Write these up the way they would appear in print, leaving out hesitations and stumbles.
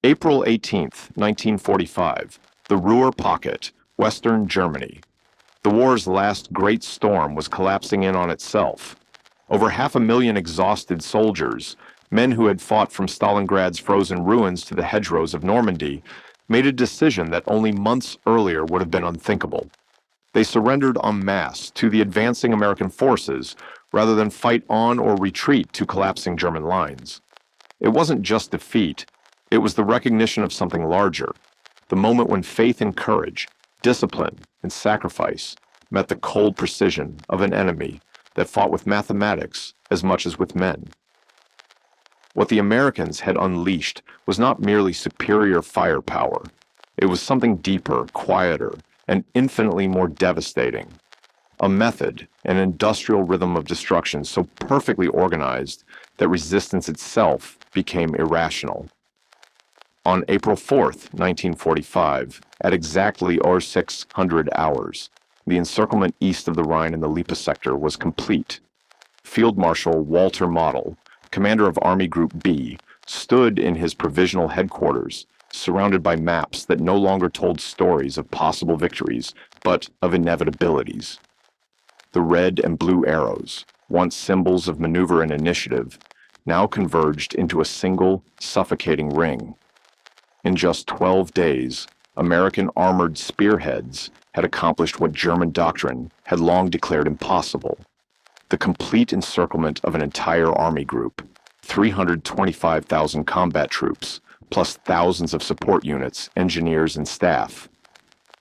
April 18th, 1945, the Ruhr Pocket, Western Germany. The war's last great storm was collapsing in on itself. Over 500,000 exhausted soldiers, men who had fought from Stalingrad's frozen ruins to the hedgerows of Normandy, made a decision that only months earlier would have been unthinkable. They surrendered en masse to the advancing American forces rather than fight on or retreat to collapsing German lines. It wasn't just defeat, it was the recognition of something larger, the moment when faith and courage, discipline and sacrifice met the cold precision of an enemy that fought with mathematics as much as with men. What the Americans had unleashed was not merely superior firepower. It was something deeper, quieter, and infinitely more devastating. A method, an industrial rhythm of destruction so perfectly organized that resistance itself became irrational. On April 4th, 1945, at exactly 0600 hours, the encirclement east of the Rhine in the Lippe sector was complete. Field Marshal Walter Model, commander of Army Group B, stood in his provisional headquarters, surrounded by maps that no longer told stories of possible victories, but of inevitabilities. The red and blue arrows, once symbols of maneuver and initiative, now converged into a single, suffocating ring. In just 12 days, American armored spearheads had accomplished what German doctrine had long declared impossible: the complete encirclement of an entire army group, 325,000 combat troops, plus thousands of support units, engineers, and staff.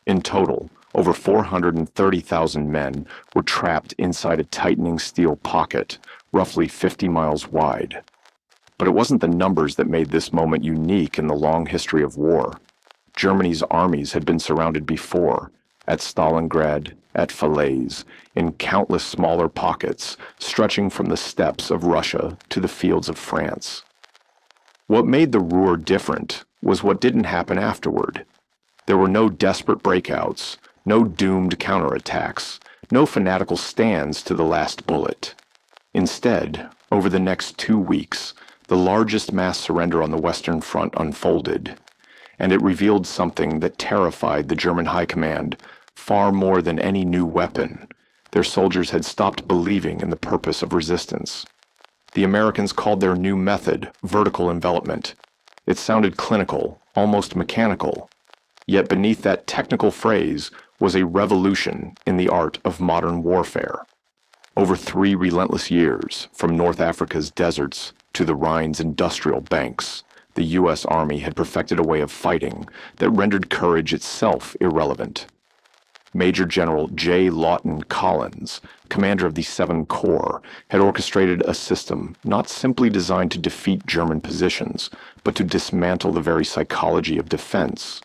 In total, over 430,000 men were trapped inside a tightening steel pocket, roughly 50 miles wide. But it wasn't the numbers that made this moment unique in the long history of war. Germany's armies had been surrounded before, at Stalingrad, at Falaise, in countless smaller pockets, stretching from the steppes of Russia to the fields of France. What made the Ruhr different was what didn't happen afterward. There were no desperate breakouts, no doomed counterattacks, no fanatical stands to the last bullet. Instead, over the next 2 weeks, the largest mass surrender on the Western Front unfolded, and it revealed something that terrified the German High Command far more than any new weapon. Their soldiers had stopped believing in the purpose of resistance. The Americans called their new method vertical envelopment. It sounded clinical, almost mechanical. Yet beneath that technical phrase was a revolution in the art of modern warfare. Over 3 relentless years, from North Africa's deserts to the Rhine's industrial banks, the U.S. Army had perfected a way of fighting that rendered courage itself irrelevant. Major General J. Lawton Collins, commander of the 7 Corps, had orchestrated a system not simply designed to defeat German positions, but to dismantle the very psychology of defense.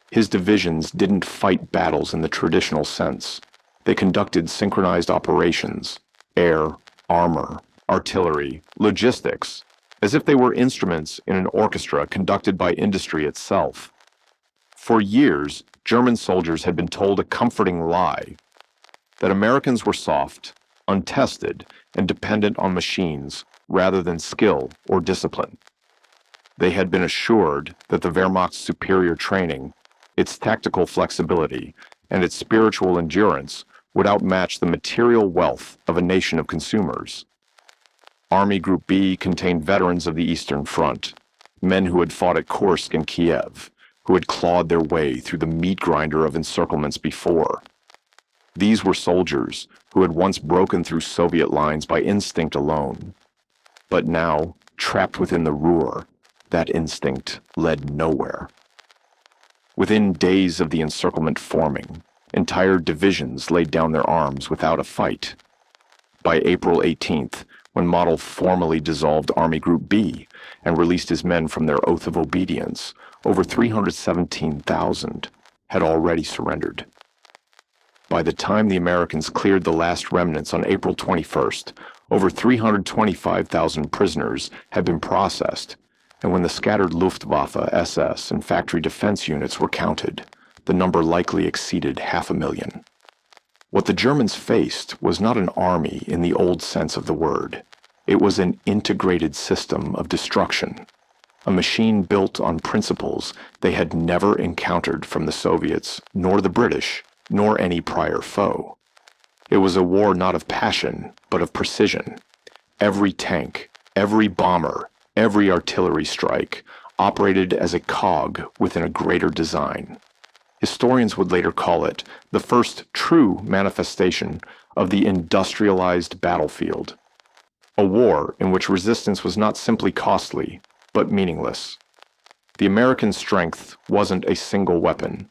His divisions didn't fight battles in the traditional sense. They conducted synchronized operations, air, armor, artillery, logistics, as if they were instruments in an orchestra conducted by industry itself. For years, German soldiers had been told a comforting lie: that Americans were soft, untested, and dependent on machines rather than skill or discipline. They had been assured that the Wehrmacht's superior training, its tactical flexibility, and its spiritual endurance would outmatch the material wealth of a nation of consumers. Army Group B contained veterans of the Eastern Front, men who had fought at Kursk and Kiev, who had clawed their way through the meat grinder of encirclements before. These were soldiers who had once broken through Soviet lines by instinct alone. But now, trapped within the Ruhr, that instinct led nowhere. Within days of the encirclement forming, entire divisions laid down their arms without a fight. By April 18th, when Model formally dissolved Army Group B and released his men from their oath of obedience, over 317,000 had already surrendered. By the time the Americans cleared the last remnants on April 21st, over 325,000 prisoners had been processed, and when the scattered Luftwaffe, SS, and factory defense units were counted, the number likely exceeded 500,000. What the Germans faced was not an army in the old sense of the word. It was an integrated system of destruction. a machine built on principles they had never encountered from the Soviets, nor the British, nor any prior foe. It was a war not of passion, but of precision. Every tank, every bomber, every artillery strike operated as a cog within a greater design. Historians would later call it the first true manifestation of the industrialized battlefield. A war in which resistance was not simply costly, but meaningless. The American strength wasn't a single weapon.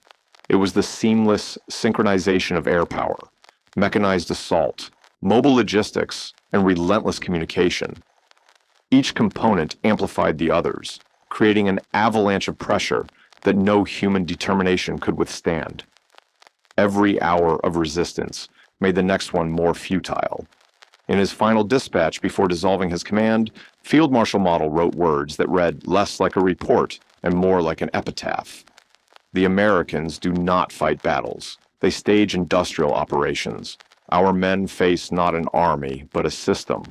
It was the seamless synchronization of air power, mechanized assault, mobile logistics, and relentless communication. Each component amplified the others, creating an avalanche of pressure that no human determination could withstand. Every hour of resistance made the next one more futile. In his final dispatch before dissolving his command, Field Marshal Model wrote words that read less like a report and more like an epitaph. The Americans do not fight battles. They stage industrial operations. Our men face not an army, but a system.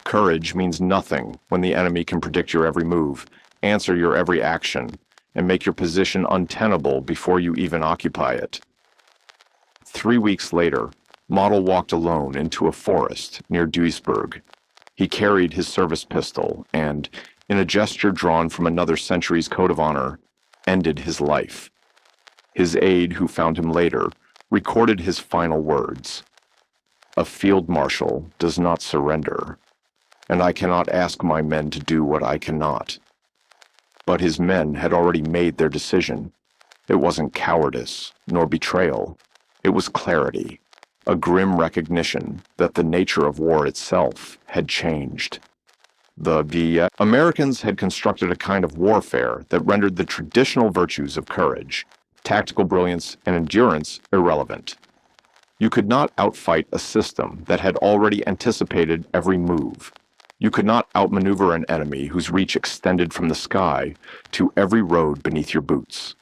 Courage means nothing when the enemy can predict your every move, answer your every action, and make your position untenable before you even occupy it. 3 weeks later, Model walked alone into a forest near Duisburg. He carried his service pistol and, in a gesture drawn from another century's code of honor, ended his life. His aide, who found him later, recorded his final words. "A field marshal does not surrender, and I cannot ask my men to do what I cannot." But his men had already made their decision. It wasn't cowardice, nor betrayal. It was clarity, a grim recognition that the nature of war itself had changed. The Americans had constructed a kind of warfare that rendered the traditional virtues of courage, tactical brilliance, and endurance irrelevant. You could not outfight a system that had already anticipated every move. You could not outmaneuver an enemy whose reach extended from the sky to every road beneath your boots.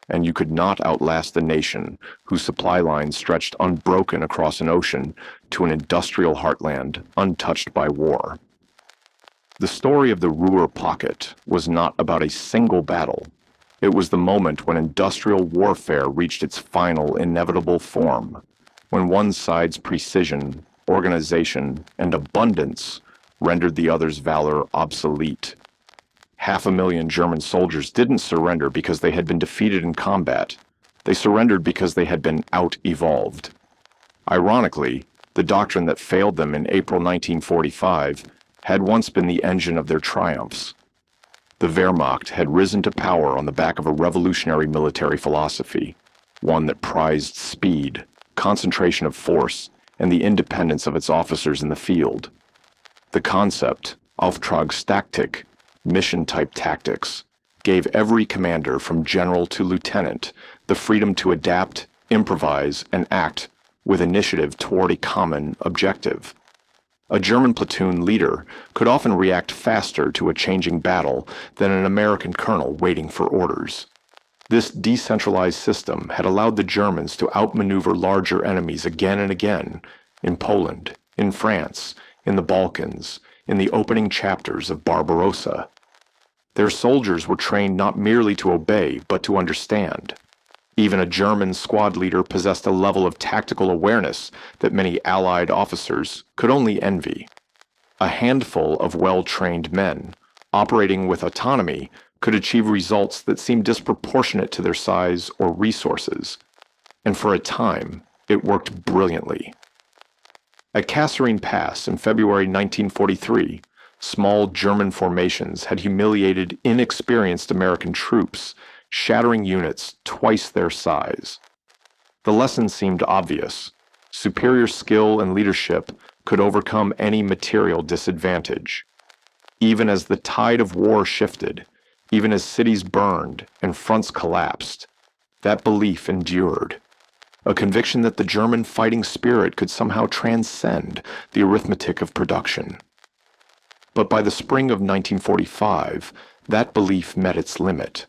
And you could not outlast a nation whose supply lines stretched unbroken across an ocean to an industrial heartland untouched by war. The story of the Ruhr Pocket was not about a single battle. It was the moment when industrial warfare reached its final inevitable form, when one side's precision, organization, and abundance rendered the other's valor obsolete. 500,000 German soldiers didn't surrender because they had been defeated in combat. They surrendered because they had been out-evolved. Ironically, the doctrine that failed them in April 1945 had once been the engine of their triumphs. The Wehrmacht had risen to power on the back of a revolutionary military philosophy, one that prized speed, concentration of force, and the independence of its officers in the field. The concept, Auftragstaktik, mission-type tactics, gave every commander from general to lieutenant the freedom to adapt, improvise, and act with initiative toward a common objective. A German platoon leader could often react faster to a changing battle than an American colonel waiting for orders. This decentralized system had allowed the Germans to outmaneuver larger enemies again and again in Poland, in France, in the Balkans, in the opening chapters of Barbarossa. Their soldiers were trained not merely to obey, but to understand. Even a German squad leader possessed a level of tactical awareness that many Allied officers could only envy. A handful of well-trained men, operating with autonomy, could achieve results that seemed disproportionate to their size or resources. And for a time, it worked brilliantly. At Kasserine Pass in February 1943, small German formations had humiliated inexperienced American troops, shattering units twice their size. The lesson seemed obvious. Superior skill and leadership could overcome any material disadvantage. Even as the tide of war shifted, even as cities burned and fronts collapsed, that belief endured. A conviction that the German fighting spirit could somehow transcend the arithmetic of production. But by the spring of 1945, that belief met its limit.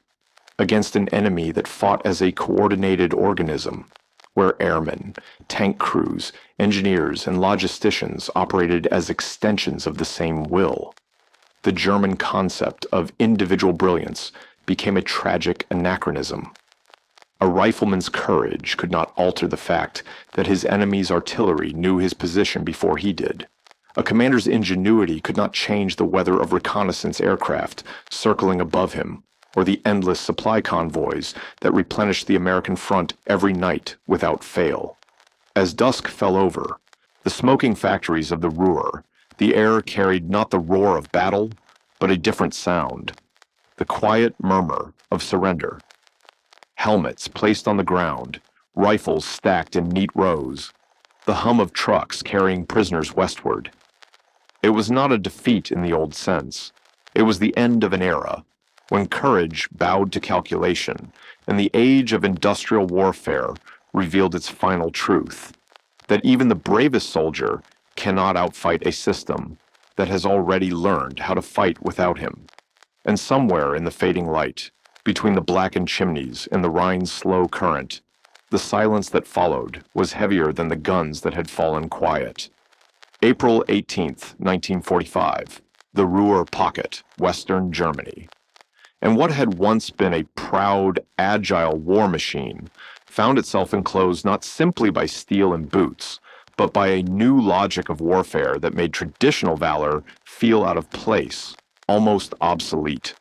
Against an enemy that fought as a coordinated organism, where airmen, tank crews, engineers, and logisticians operated as extensions of the same will. the German concept of individual brilliance became a tragic anachronism. A rifleman's courage could not alter the fact that his enemy's artillery knew his position before he did. A commander's ingenuity could not change the weather of reconnaissance aircraft circling above him, or the endless supply convoys that replenished the American front every night without fail. As dusk fell over, the smoking factories of the Ruhr, the air carried not the roar of battle, but a different sound, the quiet murmur of surrender. Helmets placed on the ground, rifles stacked in neat rows, the hum of trucks carrying prisoners westward. It was not a defeat in the old sense. It was the end of an era, when courage bowed to calculation, and the age of industrial warfare revealed its final truth, that even the bravest soldier cannot outfight a system that has already learned how to fight without him. And somewhere in the fading light, between the blackened chimneys and the Rhine's slow current, the silence that followed was heavier than the guns that had fallen quiet. April 18th, 1945, the Ruhr Pocket, Western Germany. And what had once been a proud, agile war machine found itself enclosed not simply by steel and boots, but by a new logic of warfare that made traditional valor feel out of place, almost obsolete.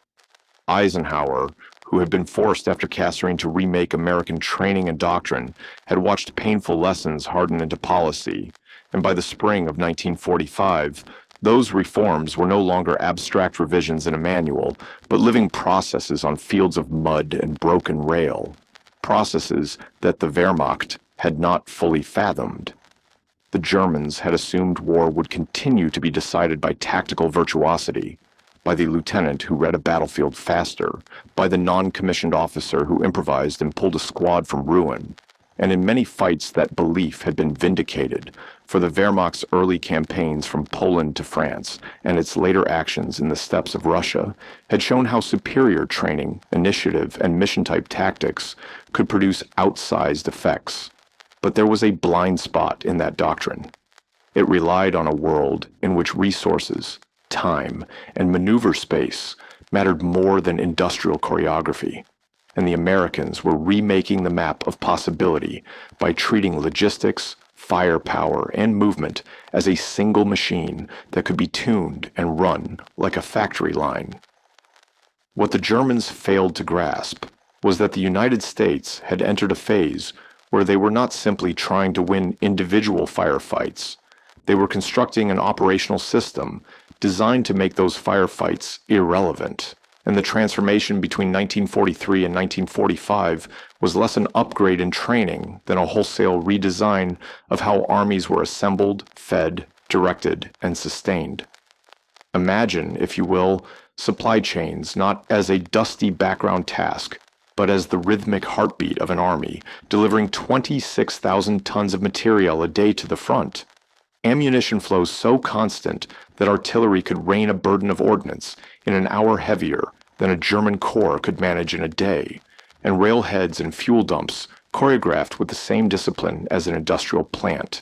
Eisenhower, who had been forced after Kasserine to remake American training and doctrine, had watched painful lessons harden into policy, and by the spring of 1945, those reforms were no longer abstract revisions in a manual, but living processes on fields of mud and broken rail, processes that the Wehrmacht had not fully fathomed. The Germans had assumed war would continue to be decided by tactical virtuosity, by the lieutenant who read a battlefield faster, by the non-commissioned officer who improvised and pulled a squad from ruin. And in many fights that belief had been vindicated, for the Wehrmacht's early campaigns from Poland to France and its later actions in the steppes of Russia had shown how superior training, initiative, and mission-type tactics could produce outsized effects. But there was a blind spot in that doctrine. It relied on a world in which resources, time, and maneuver space mattered more than industrial choreography. And the Americans were remaking the map of possibility by treating logistics, firepower, and movement as a single machine that could be tuned and run like a factory line. What the Germans failed to grasp was that the United States had entered a phase where they were not simply trying to win individual firefights. They were constructing an operational system designed to make those firefights irrelevant. And the transformation between 1943 and 1945 was less an upgrade in training than a wholesale redesign of how armies were assembled, fed, directed, and sustained. Imagine, if you will, supply chains not as a dusty background task, but as the rhythmic heartbeat of an army, delivering 26,000 tons of material a day to the front. Ammunition flows so constant that artillery could rain a burden of ordnance in an hour heavier than a German corps could manage in a day, and railheads and fuel dumps choreographed with the same discipline as an industrial plant.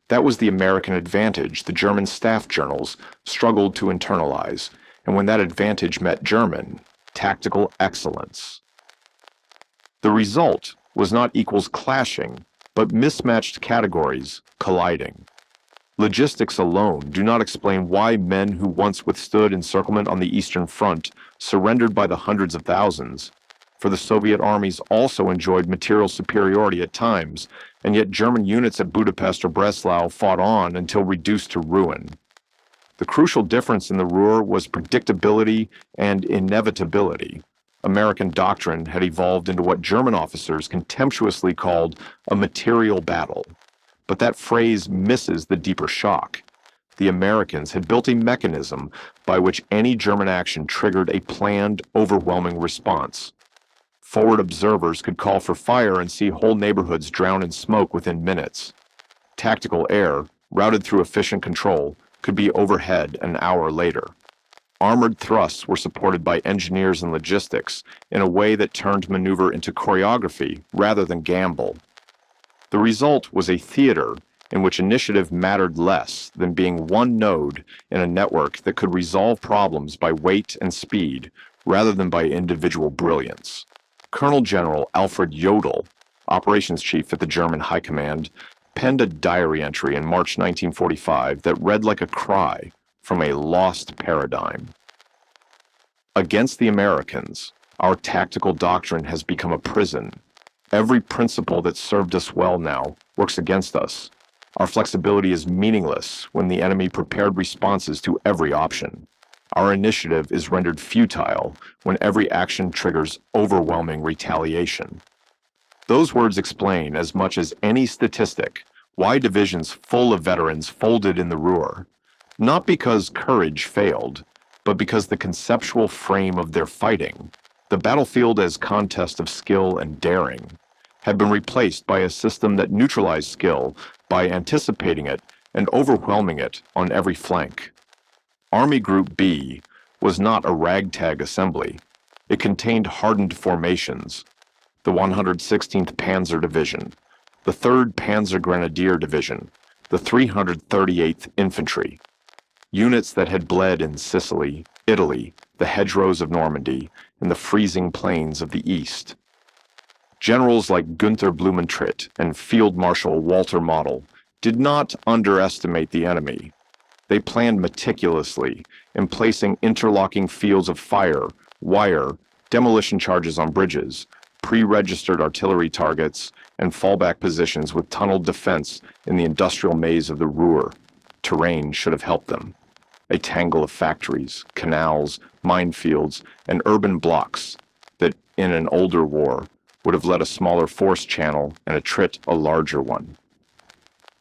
That was the American advantage the German staff journals struggled to internalize, and when that advantage met German, tactical excellence. The result was not equals clashing, but mismatched categories colliding. Logistics alone do not explain why men who once withstood encirclement on the Eastern Front surrendered by the hundreds of thousands, for the Soviet armies also enjoyed material superiority at times, and yet German units at Budapest or Breslau fought on until reduced to ruin. The crucial difference in the Ruhr was predictability and inevitability. American doctrine had evolved into what German officers contemptuously called a material battle. But that phrase misses the deeper shock. The Americans had built a mechanism by which any German action triggered a planned, overwhelming response. Forward observers could call for fire and see whole neighborhoods drown in smoke within minutes. Tactical air, routed through efficient control, could be overhead an hour later. Armored thrusts were supported by engineers and logistics in a way that turned maneuver into choreography rather than gamble. The result was a theater in which initiative mattered less than being one node in a network that could resolve problems by weight and speed rather than by individual brilliance. Colonel General Alfred Jodl, operations chief at the German High Command, penned a diary entry in March 1945 that read like a cry from a lost paradigm. Against the Americans, our tactical doctrine has become a prison. Every principle that served us well now works against us. Our flexibility is meaningless when the enemy prepared responses to every option. Our initiative is rendered futile when every action triggers overwhelming retaliation. Those words explain as much as any statistic why divisions full of veterans folded in the Ruhr, not because courage failed, but because the conceptual frame of their fighting, the battlefield as contest of skill and daring, had been replaced by a system that neutralized skill by anticipating it and overwhelming it on every flank. Army Group B was not a ragtag assembly. It contained hardened formations, the 116th Panzer Division, the 3rd Panzer Grenadier Division, the 338th Infantry, units that had bled in Sicily, Italy, the hedgerows of Normandy, and the freezing plains of the East. Generals like Günther Blumentritt and Field Marshal Walter Model did not underestimate the enemy. They planned meticulously, in placing interlocking fields of fire, wire, demolition charges on bridges, pre-registered artillery targets, and fallback positions with tunneled defense in the industrial maze of the Ruhr. Terrain should have helped them. A tangle of factories, canals, minefields, and urban blocks that, in an older war, would have led a smaller force channel and attrit a larger one.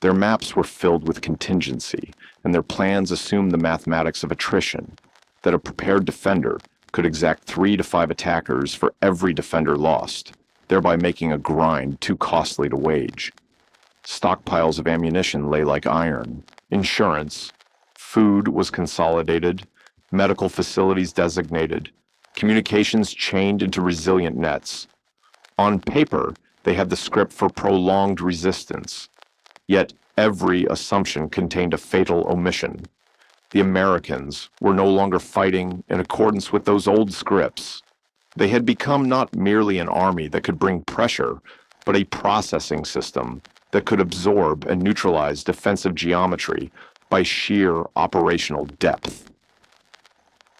Their maps were filled with contingency, and their plans assumed the mathematics of attrition, that a prepared defender could exact 3 to 5 attackers for every defender lost, thereby making a grind too costly to wage. Stockpiles of ammunition lay like iron. Insurance, food was consolidated, medical facilities designated, communications chained into resilient nets. On paper, they had the script for prolonged resistance. Yet every assumption contained a fatal omission. The Americans were no longer fighting in accordance with those old scripts. They had become not merely an army that could bring pressure, but a processing system that could absorb and neutralize defensive geometry by sheer operational depth.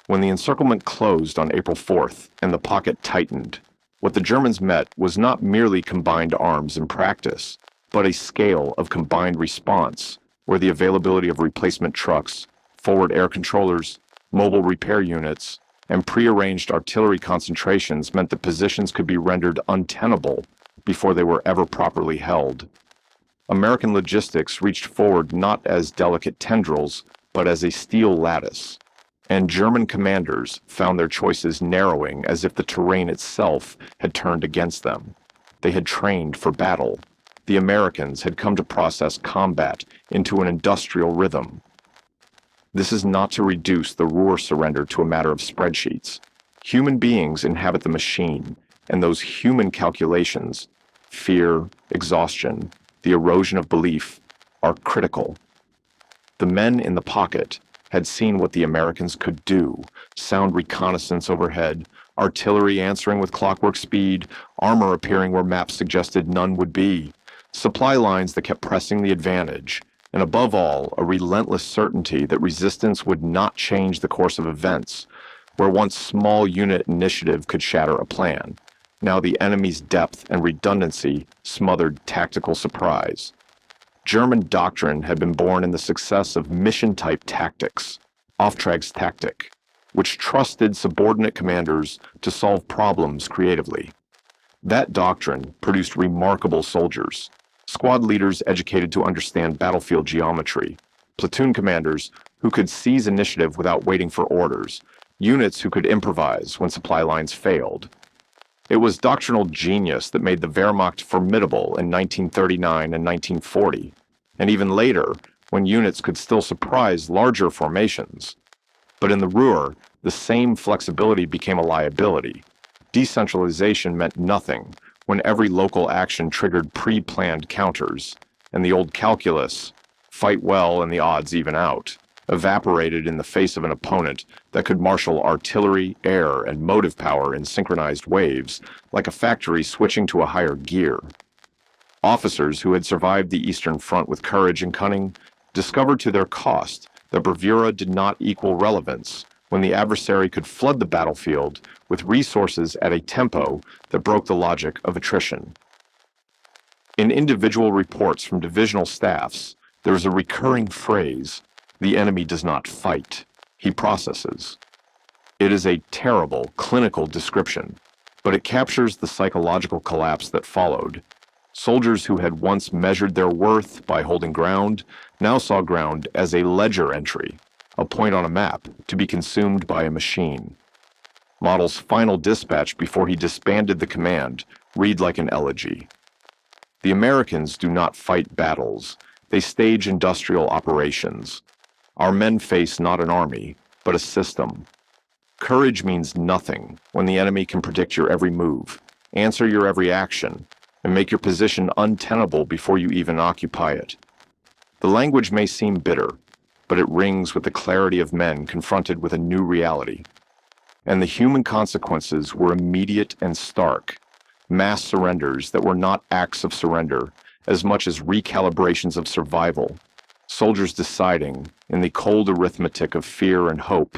When the encirclement closed on April 4th and the pocket tightened, what the Germans met was not merely combined arms in practice, but a scale of combined response where the availability of replacement trucks, forward air controllers, mobile repair units, and prearranged artillery concentrations meant that positions could be rendered untenable before they were ever properly held. American logistics reached forward not as delicate tendrils, but as a steel lattice, and German commanders found their choices narrowing as if the terrain itself had turned against them. They had trained for battle. The Americans had come to process combat into an industrial rhythm. This is not to reduce the Ruhr surrender to a matter of spreadsheets. Human beings inhabit the machine, and those human calculations, fear, exhaustion, the erosion of belief, are critical. The men in the pocket had seen what the Americans could do: sound reconnaissance overhead, artillery answering with clockwork speed, armor appearing where maps suggested none would be, supply lines that kept pressing the advantage, and above all, a relentless certainty that resistance would not change the course of events. Where once small unit initiative could shatter a plan, now the enemy's depth and redundancy smothered tactical surprise. German doctrine had been born in the success of mission-type tactics, Auftragstactik, which trusted subordinate commanders to solve problems creatively. That doctrine produced remarkable soldiers, squad leaders educated to understand battlefield geometry, platoon commanders who could seize initiative without waiting for orders, units who could improvise when supply lines failed. It was doctrinal genius that made the Wehrmacht formidable in 1939 and 1940, and even later, when units could still surprise larger formations. But in the Ruhr, the same flexibility became a liability. Decentralization meant nothing when every local action triggered pre-planned counters, and the old calculus, fight well and the odds even out, evaporated in the face of an opponent that could marshal artillery, air, and motive power in synchronized waves, like a factory switching to a higher gear. Officers who had survived the Eastern Front with courage and cunning discovered to their cost that bravura did not equal relevance when the adversary could flood the battlefield with resources at a tempo that broke the logic of attrition. In individual reports from divisional staffs, there is a recurring phrase, "The enemy does not fight, he processes." It is a terrible clinical description, but it captures the psychological collapse that followed. Soldiers who had once measured their worth by holding ground now saw ground as a ledger entry, a point on a map to be consumed by a machine. Model's final dispatch before he disbanded the command read like an elegy. The Americans do not fight battles, they stage industrial operations. Our men face not an army, but a system. Courage means nothing when the enemy can predict your every move, answer your every action, and make your position untenable before you even occupy it. The language may seem bitter, but it rings with the clarity of men confronted with a new reality. And the human consequences were immediate and stark, mass surrenders that were not acts of surrender as much as recalibrations of survival, soldiers deciding, in the cold arithmetic of fear and hope,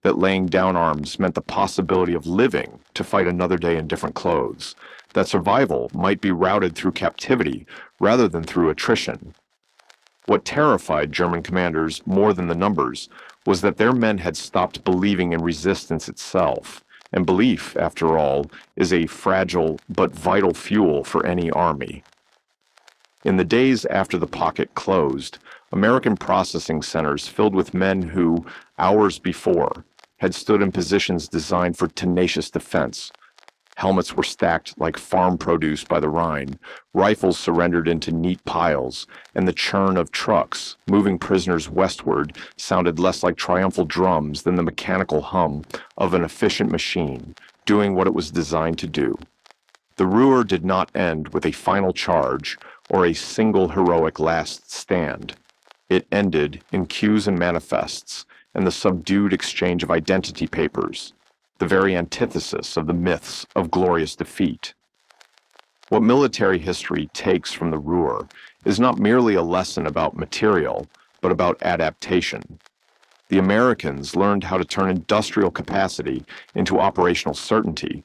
that laying down arms meant the possibility of living to fight another day in different clothes, that survival might be routed through captivity rather than through attrition. What terrified German commanders more than the numbers was that their men had stopped believing in resistance itself, and belief, after all, is a fragile but vital fuel for any army. In the days after the pocket closed, American processing centers filled with men who, hours before, had stood in positions designed for tenacious defense. Helmets were stacked like farm produce by the Rhine, rifles surrendered into neat piles, and the churn of trucks, moving prisoners westward, sounded less like triumphal drums than the mechanical hum of an efficient machine, doing what it was designed to do. The Ruhr did not end with a final charge or a single heroic last stand. It ended in cues and manifests and the subdued exchange of identity papers, the very antithesis of the myths of glorious defeat. What military history takes from the Ruhr is not merely a lesson about material, but about adaptation. The Americans learned how to turn industrial capacity into operational certainty.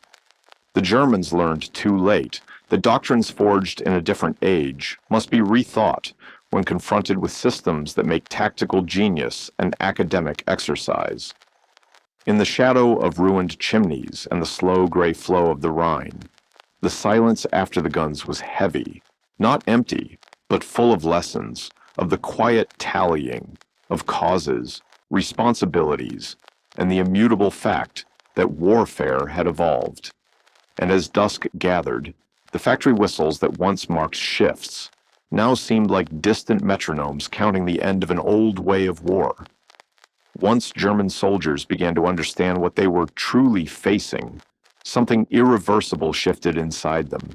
The Germans learned too late that doctrines forged in a different age must be rethought when confronted with systems that make tactical genius an academic exercise. In the shadow of ruined chimneys and the slow gray flow of the Rhine, the silence after the guns was heavy, not empty, but full of lessons, of the quiet tallying, of causes, responsibilities, and the immutable fact that warfare had evolved. And as dusk gathered, the factory whistles that once marked shifts now seemed like distant metronomes counting the end of an old way of war. Once German soldiers began to understand what they were truly facing, something irreversible shifted inside them.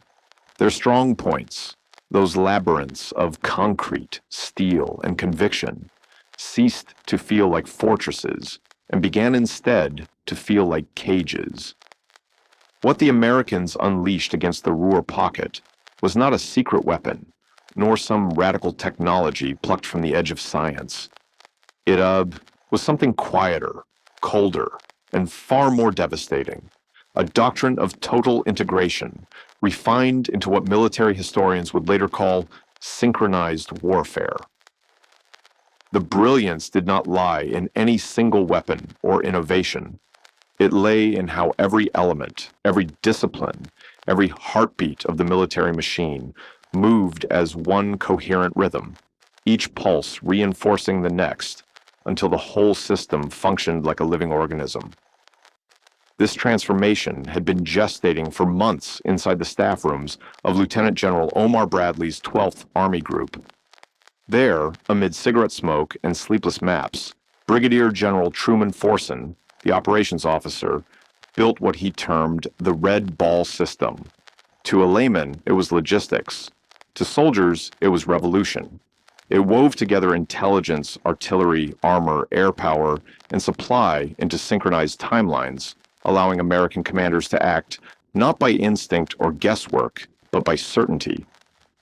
Their strong points, those labyrinths of concrete, steel, and conviction, ceased to feel like fortresses and began instead to feel like cages. What the Americans unleashed against the Ruhr Pocket was not a secret weapon, nor some radical technology plucked from the edge of science. It was something quieter, colder, and far more devastating, a doctrine of total integration, refined into what military historians would later call synchronized warfare. The brilliance did not lie in any single weapon or innovation. It lay in how every element, every discipline, every heartbeat of the military machine moved as one coherent rhythm, each pulse reinforcing the next until the whole system functioned like a living organism. This transformation had been gestating for months inside the staff rooms of Lieutenant General Omar Bradley's 12th Army Group. There, amid cigarette smoke and sleepless maps, Brigadier General Truman Forson, the operations officer, built what he termed the Red Ball system. To a layman, it was logistics. To soldiers, it was revolution. It wove together intelligence, artillery, armor, air power, and supply into synchronized timelines, allowing American commanders to act not by instinct or guesswork, but by certainty.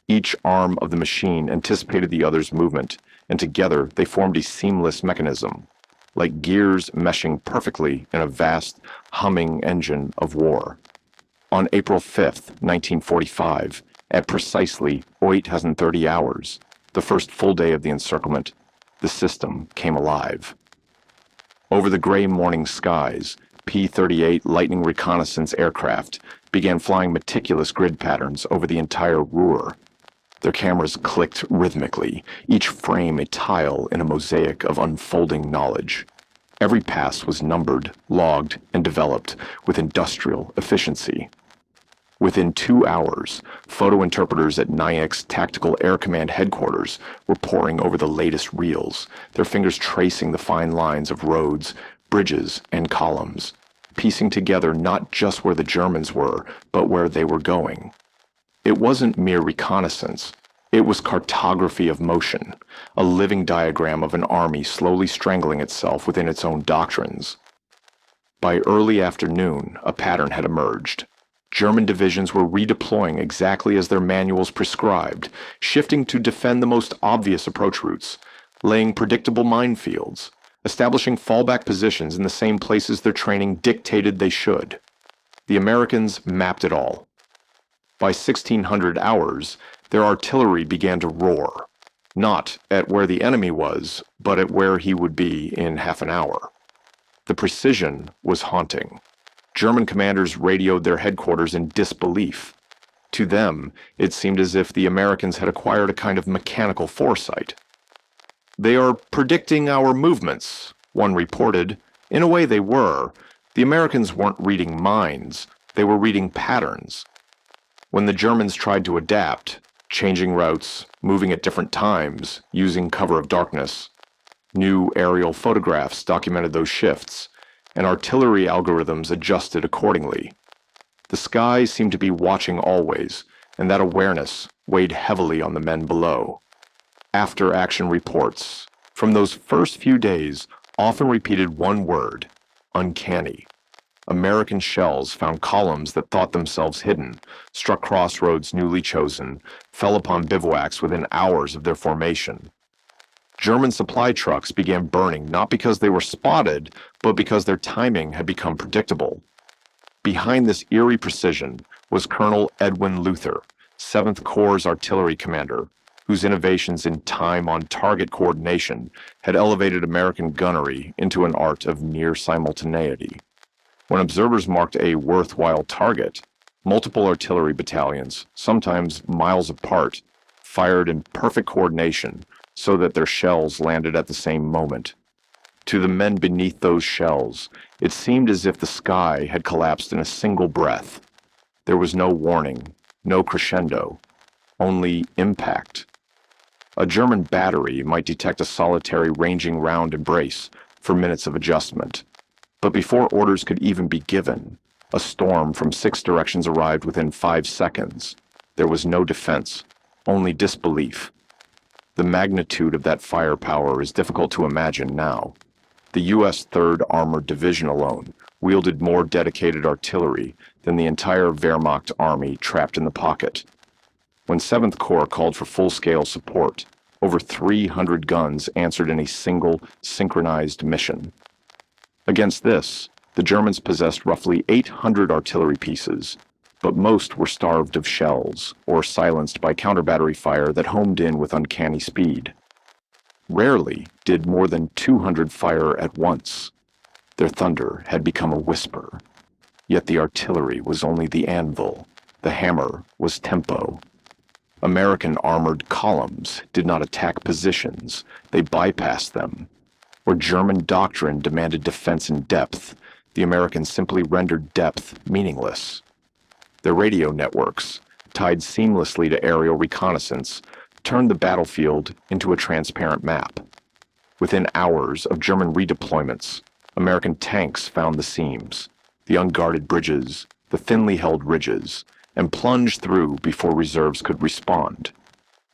Each arm of the machine anticipated the other's movement, and together they formed a seamless mechanism, like gears meshing perfectly in a vast, humming engine of war. On April 5th, 1945, at precisely 8:30 hours, the first full day of the encirclement, the system came alive. Over the gray morning skies, P-38 Lightning reconnaissance aircraft began flying meticulous grid patterns over the entire Ruhr. Their cameras clicked rhythmically, each frame a tile in a mosaic of unfolding knowledge. Every pass was numbered, logged, and developed with industrial efficiency. Within 2 hours, photo interpreters at NIAC's Tactical Air Command headquarters were poring over the latest reels, their fingers tracing the fine lines of roads, bridges, and columns, piecing together not just where the Germans were, but where they were going. It wasn't mere reconnaissance. It was cartography of motion, a living diagram of an army slowly strangling itself within its own doctrines. By early afternoon, a pattern had emerged. German divisions were redeploying exactly as their manuals prescribed, shifting to defend the most obvious approach routes, laying predictable minefields, establishing fallback positions in the same places their training dictated they should. The Americans mapped it all. By 1600 hours, their artillery began to roar, not at where the enemy was, but at where he would be in half an hour. The precision was haunting. German commanders radioed their headquarters in disbelief. To them, it seemed as if the Americans had acquired a kind of mechanical foresight. "They are predicting our movements," one reported. In a way they were. The Americans weren't reading minds, they were reading patterns. When the Germans tried to adapt, changing routes, moving at different times, using cover of darkness, new aerial photographs documented those shifts, and artillery algorithms adjusted accordingly. The sky seemed to be watching always, and that awareness weighed heavily on the men below. After-action reports from those first few days often repeated one word: uncanny. American shells found columns that thought themselves hidden, struck crossroads newly chosen, fell upon bivouacs within hours of their formation. German supply trucks began burning not because they were spotted, but because their timing had become predictable. Behind this eerie precision was Colonel Edwin Luther, 7th Corps' artillery commander, whose innovations in time-on-target coordination had elevated American gunnery into an art of near simultaneity. When observers marked a worthwhile target, multiple artillery battalions, sometimes miles apart, fired in perfect coordination so that their shells landed at the same moment. To the men beneath those shells, it seemed as if the sky had collapsed in a single breath. There was no warning, no crescendo, only impact. A German battery might detect a solitary ranging round embrace for minutes of adjustment. But before orders could even be given, a storm from 6 directions arrived within 5 seconds. There was no defense, only disbelief. The magnitude of that firepower is difficult to imagine now. The U.S. 3rd Armored Division alone wielded more dedicated artillery than the entire Wehrmacht army trapped in the pocket. When 7th Corps called for full-scale support, over 300 guns answered in a single, synchronized mission. Against this, the Germans possessed roughly 800 artillery pieces, but most were starved of shells or silenced by counter-battery fire that homed in with uncanny speed. Rarely did more than 200 fire at once. Their thunder had become a whisper. Yet the artillery was only the anvil. The hammer was tempo. American armored columns did not attack positions. They bypassed them. Where German doctrine demanded defense in depth, the Americans simply rendered depth meaningless. Their radio networks, tied seamlessly to aerial reconnaissance, turned the battlefield into a transparent map. Within hours of German redeployments, American tanks found the seams, the unguarded bridges, the thinly held ridges, and plunged through before reserves could respond.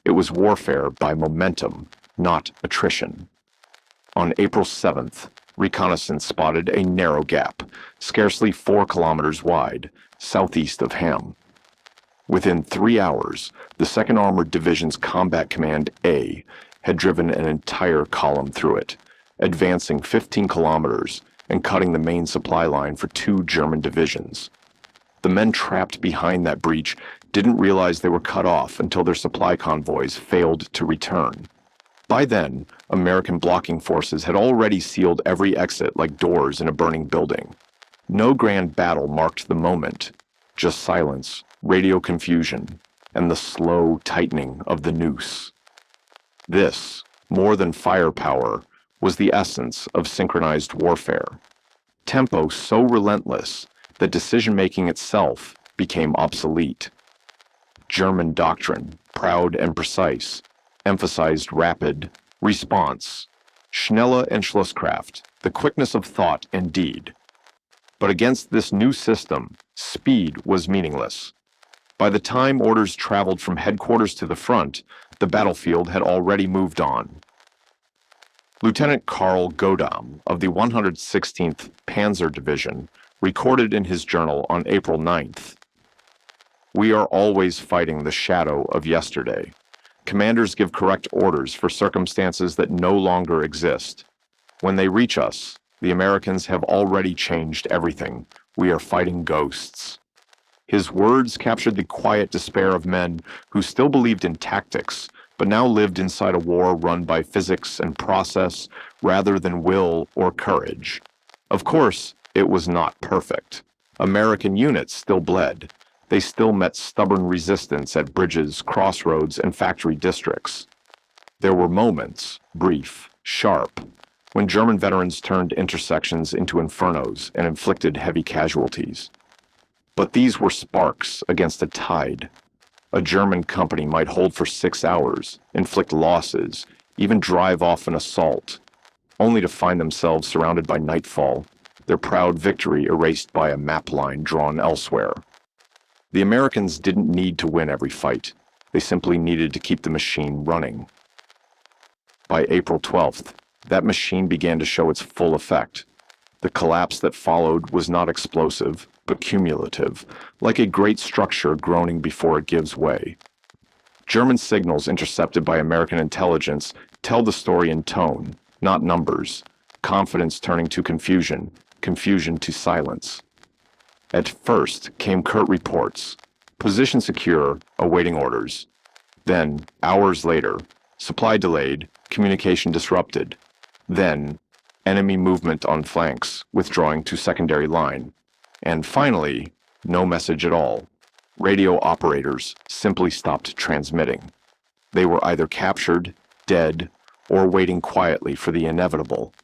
It was warfare by momentum, not attrition. On April 7th, reconnaissance spotted a narrow gap, scarcely 4 kilometers wide, southeast of Ham. Within 3 hours, the 2nd Armored Division's Combat Command A had driven an entire column through it, advancing 15 kilometers and cutting the main supply line for 2 German divisions. The men trapped behind that breach didn't realize they were cut off until their supply convoys failed to return. By then, American blocking forces had already sealed every exit like doors in a burning building. No grand battle marked the moment, just silence, radio confusion, and the slow tightening of the noose. This, more than firepower, was the essence of synchronized warfare. Tempo so relentless that decision-making itself became obsolete. German doctrine, proud and precise, emphasized rapid response, Schnelle Entschlusskraft, the quickness of thought and deed. But against this new system, speed was meaningless. By the time orders traveled from headquarters to the front, the battlefield had already moved on. Lieutenant Karl Godam of the 116th Panzer Division recorded in his journal on April 9th, "We are always fighting the shadow of yesterday. Commanders give correct orders for circumstances that no longer exist. When they reach us, the Americans have already changed everything. We are fighting ghosts." His words captured the quiet despair of men who still believed in tactics, but now lived inside a war run by physics and process rather than will or courage. Of course, it was not perfect. American units still bled. They still met stubborn resistance at bridges, crossroads, and factory districts. There were moments, brief, sharp, when German veterans turned intersections into infernos and inflicted heavy casualties. But these were sparks against a tide. A German company might hold for 6 hours, inflict losses, even drive off an assault, only to find themselves surrounded by nightfall, their proud victory erased by a map line drawn elsewhere. The Americans didn't need to win every fight. They simply needed to keep the machine running. By April 12th, that machine began to show its full effect. The collapse that followed was not explosive, but cumulative, like a great structure groaning before it gives way. German signals intercepted by American intelligence tell the story in tone, not numbers, confidence turning to confusion, confusion to silence. At first came curt reports, position secure, awaiting orders. Then, hours later, supply delayed, communication disrupted. Then, enemy movement on flanks, withdrawing to secondary line. And finally, no message at all. Radio operators simply stopped transmitting. They were either captured, dead, or waiting quietly for the inevitable.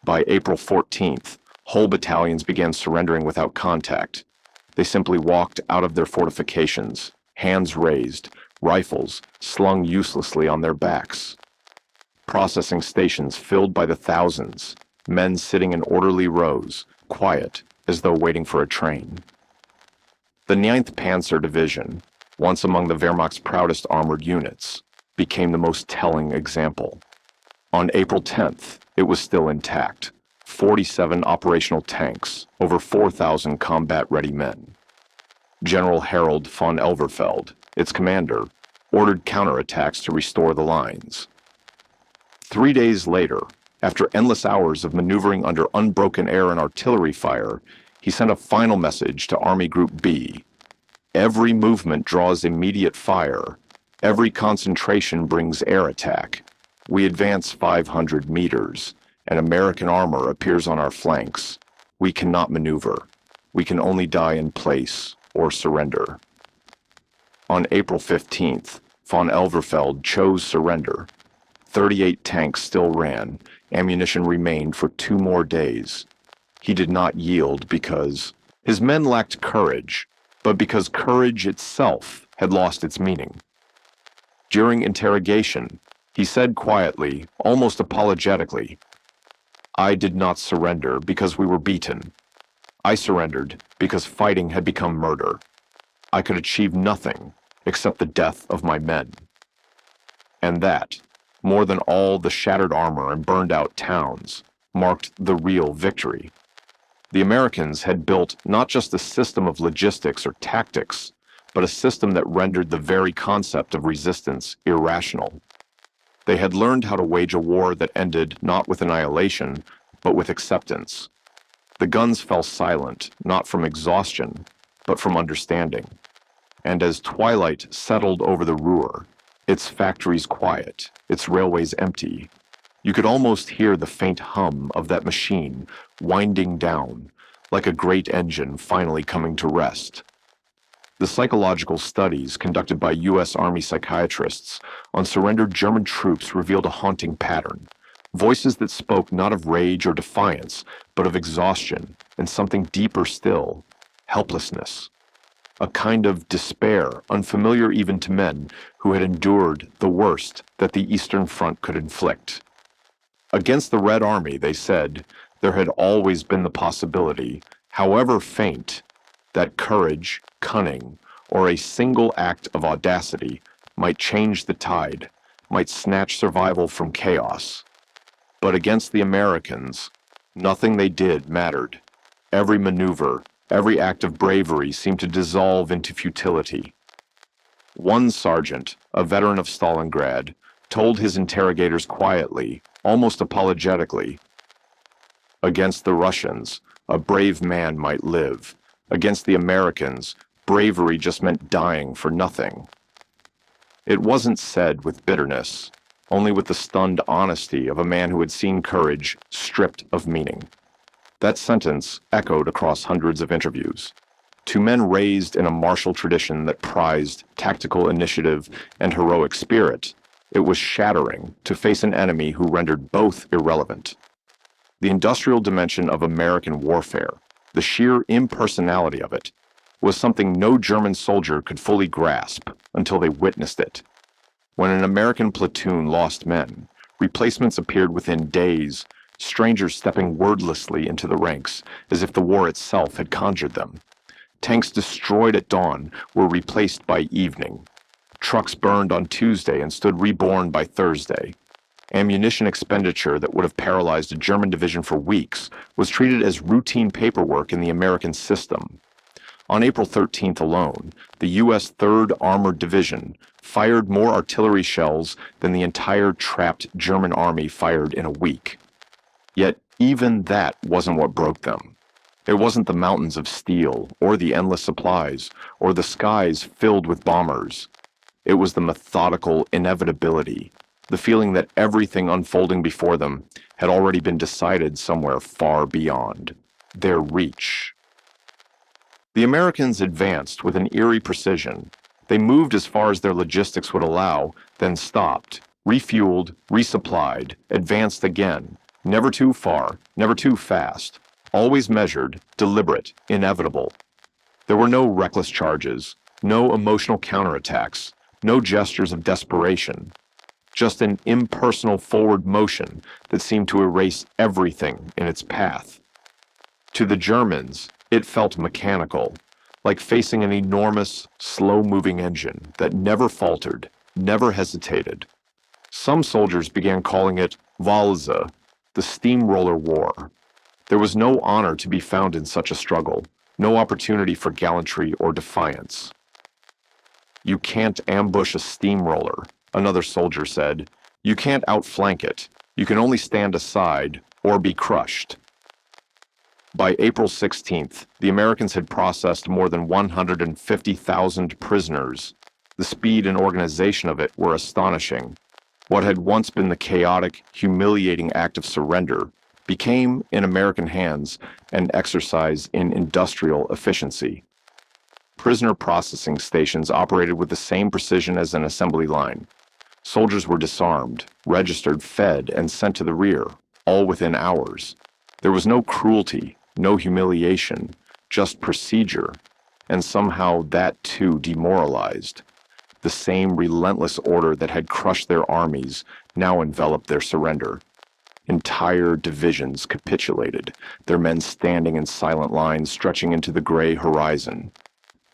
By April 14th, whole battalions began surrendering without contact. They simply walked out of their fortifications, hands raised, rifles slung uselessly on their backs. Processing stations filled by the thousands, men sitting in orderly rows, quiet, as though waiting for a train. The 9th Panzer Division, once among the Wehrmacht's proudest armored units, became the most telling example. On April 10th, it was still intact. 47 operational tanks, over 4,000 combat-ready men. General Harold von Elverfeld, its commander, ordered counterattacks to restore the lines. 3 days later, after endless hours of maneuvering under unbroken air and artillery fire, he sent a final message to Army Group B. "Every movement draws immediate fire. Every concentration brings air attack. We advance 500 meters. And American armor appears on our flanks. We cannot maneuver. We can only die in place or surrender." On April 15th, von Elverfeld chose surrender. 38 tanks still ran. Ammunition remained for 2 more days. He did not yield because his men lacked courage, but because courage itself had lost its meaning. During interrogation, he said quietly, almost apologetically, "I did not surrender because we were beaten. I surrendered because fighting had become murder. I could achieve nothing except the death of my men." And that, more than all the shattered armor and burned-out towns, marked the real victory. The Americans had built not just a system of logistics or tactics, but a system that rendered the very concept of resistance irrational. They had learned how to wage a war that ended not with annihilation, but with acceptance. The guns fell silent, not from exhaustion, but from understanding. And as twilight settled over the Ruhr, its factories quiet, its railways empty, you could almost hear the faint hum of that machine winding down, like a great engine finally coming to rest. The psychological studies conducted by U.S. Army psychiatrists on surrendered German troops revealed a haunting pattern. Voices that spoke not of rage or defiance, but of exhaustion and something deeper still, helplessness. A kind of despair unfamiliar even to men who had endured the worst that the Eastern Front could inflict. Against the Red Army, they said, there had always been the possibility, however faint, that courage, cunning, or a single act of audacity might change the tide, might snatch survival from chaos. But against the Americans, nothing they did mattered. Every maneuver, every act of bravery seemed to dissolve into futility. One sergeant, a veteran of Stalingrad, told his interrogators quietly, almost apologetically, "Against the Russians, a brave man might live. Against the Americans, bravery just meant dying for nothing." It wasn't said with bitterness, only with the stunned honesty of a man who had seen courage stripped of meaning. That sentence echoed across hundreds of interviews. To men raised in a martial tradition that prized tactical initiative and heroic spirit, it was shattering to face an enemy who rendered both irrelevant. The industrial dimension of American warfare, the sheer impersonality of it, was something no German soldier could fully grasp until they witnessed it. When an American platoon lost men, replacements appeared within days, strangers stepping wordlessly into the ranks as if the war itself had conjured them. Tanks destroyed at dawn were replaced by evening. Trucks burned on Tuesday and stood reborn by Thursday. Ammunition expenditure that would have paralyzed a German division for weeks was treated as routine paperwork in the American system. On April 13th alone, the U.S. 3rd Armored Division fired more artillery shells than the entire trapped German army fired in a week. Yet even that wasn't what broke them. It wasn't the mountains of steel, or the endless supplies, or the skies filled with bombers. It was the methodical inevitability, the feeling that everything unfolding before them had already been decided somewhere far beyond their reach. The Americans advanced with an eerie precision. They moved as far as their logistics would allow, then stopped, refueled, resupplied, advanced again, never too far, never too fast, always measured, deliberate, inevitable. There were no reckless charges, no emotional counterattacks, no gestures of desperation, just an impersonal forward motion that seemed to erase everything in its path. To the Germans, it felt mechanical, like facing an enormous, slow-moving engine that never faltered, never hesitated. Some soldiers began calling it Walze, the steamroller war. There was no honor to be found in such a struggle, no opportunity for gallantry or defiance. "You can't ambush a steamroller," another soldier said. "You can't outflank it. You can only stand aside or be crushed." By April 16th, the Americans had processed more than 150,000 prisoners. The speed and organization of it were astonishing. What had once been the chaotic, humiliating act of surrender became, in American hands, an exercise in industrial efficiency. Prisoner processing stations operated with the same precision as an assembly line. Soldiers were disarmed, registered, fed, and sent to the rear, all within hours. There was no cruelty, no humiliation, just procedure, and somehow that too demoralized. The same relentless order that had crushed their armies now enveloped their surrender. Entire divisions capitulated, their men standing in silent lines stretching into the gray horizon.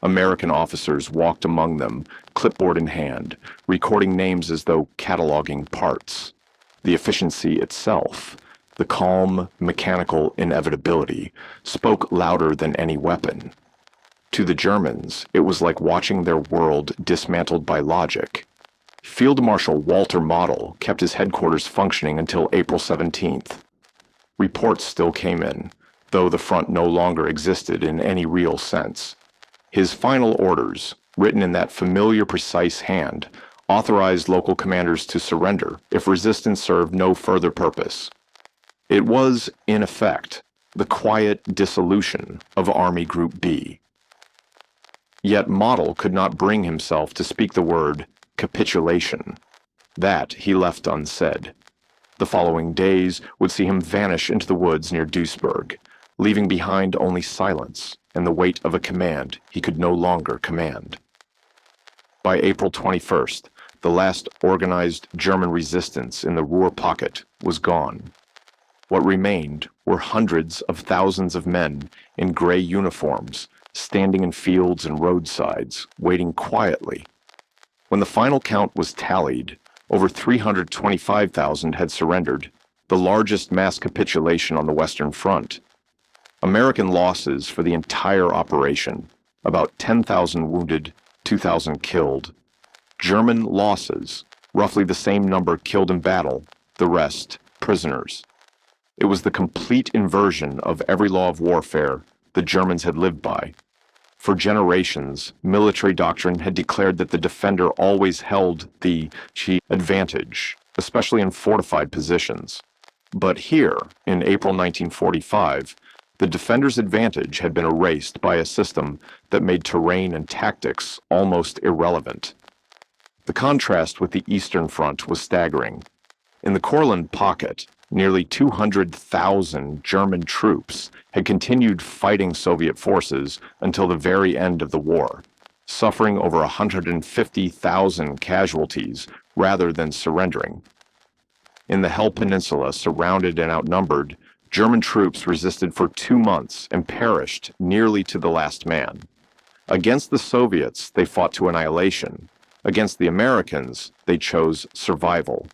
American officers walked among them, clipboard in hand, recording names as though cataloging parts. The efficiency itself, the calm, mechanical inevitability, spoke louder than any weapon. To the Germans, it was like watching their world dismantled by logic. Field Marshal Walter Model kept his headquarters functioning until April 17th. Reports still came in, though the front no longer existed in any real sense. His final orders, written in that familiar, precise hand, authorized local commanders to surrender if resistance served no further purpose. It was, in effect, the quiet dissolution of Army Group B. Yet Model could not bring himself to speak the word capitulation. That he left unsaid. The following days would see him vanish into the woods near Duisburg, leaving behind only silence and the weight of a command he could no longer command. By April 21st, the last organized German resistance in the Ruhr Pocket was gone. What remained were hundreds of thousands of men in gray uniforms, standing in fields and roadsides, waiting quietly. When the final count was tallied, over 325,000 had surrendered, the largest mass capitulation on the Western Front. American losses for the entire operation, about 10,000 wounded, 2,000 killed. German losses, roughly the same number killed in battle, the rest prisoners. It was the complete inversion of every law of warfare the Germans had lived by. For generations, military doctrine had declared that the defender always held the advantage, especially in fortified positions. But here, in April 1945, the defender's advantage had been erased by a system that made terrain and tactics almost irrelevant. The contrast with the Eastern Front was staggering. In the Ruhr Pocket, nearly 200,000 German troops had continued fighting Soviet forces until the very end of the war, suffering over 150,000 casualties rather than surrendering. In the Hel Peninsula, surrounded and outnumbered, German troops resisted for 2 months and perished nearly to the last man. Against the Soviets, they fought to annihilation. Against the Americans, they chose survival.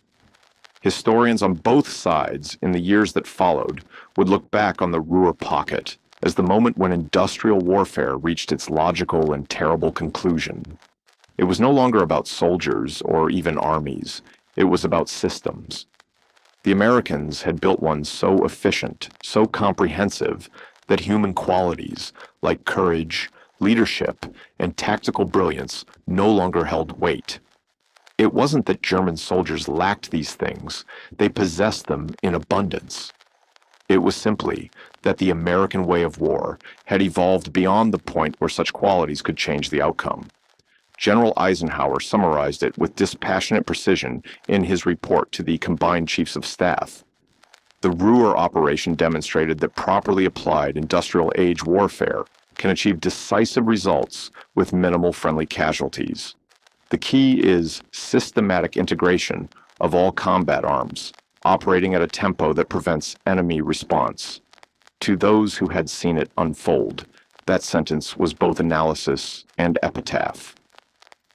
Historians on both sides in the years that followed would look back on the Ruhr Pocket as the moment when industrial warfare reached its logical and terrible conclusion. It was no longer about soldiers or even armies. It was about systems. The Americans had built one so efficient, so comprehensive, that human qualities like courage, leadership, and tactical brilliance no longer held weight. It wasn't that German soldiers lacked these things, they possessed them in abundance. It was simply that the American way of war had evolved beyond the point where such qualities could change the outcome. General Eisenhower summarized it with dispassionate precision in his report to the combined chiefs of staff. The Ruhr operation demonstrated that properly applied industrial age warfare can achieve decisive results with minimal friendly casualties. The key is systematic integration of all combat arms, operating at a tempo that prevents enemy response. To those who had seen it unfold, that sentence was both analysis and epitaph.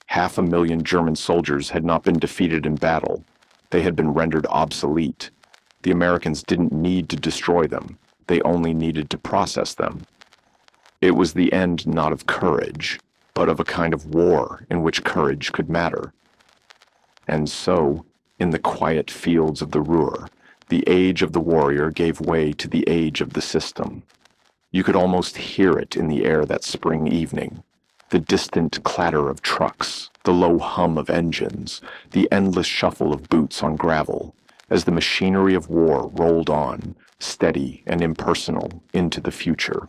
500,000 German soldiers had not been defeated in battle. They had been rendered obsolete. The Americans didn't need to destroy them. They only needed to process them. It was the end not of courage, but of a kind of war in which courage could matter. And so, in the quiet fields of the Ruhr, the age of the warrior gave way to the age of the system. You could almost hear it in the air that spring evening. The distant clatter of trucks, the low hum of engines, the endless shuffle of boots on gravel, as the machinery of war rolled on, steady and impersonal, into the future.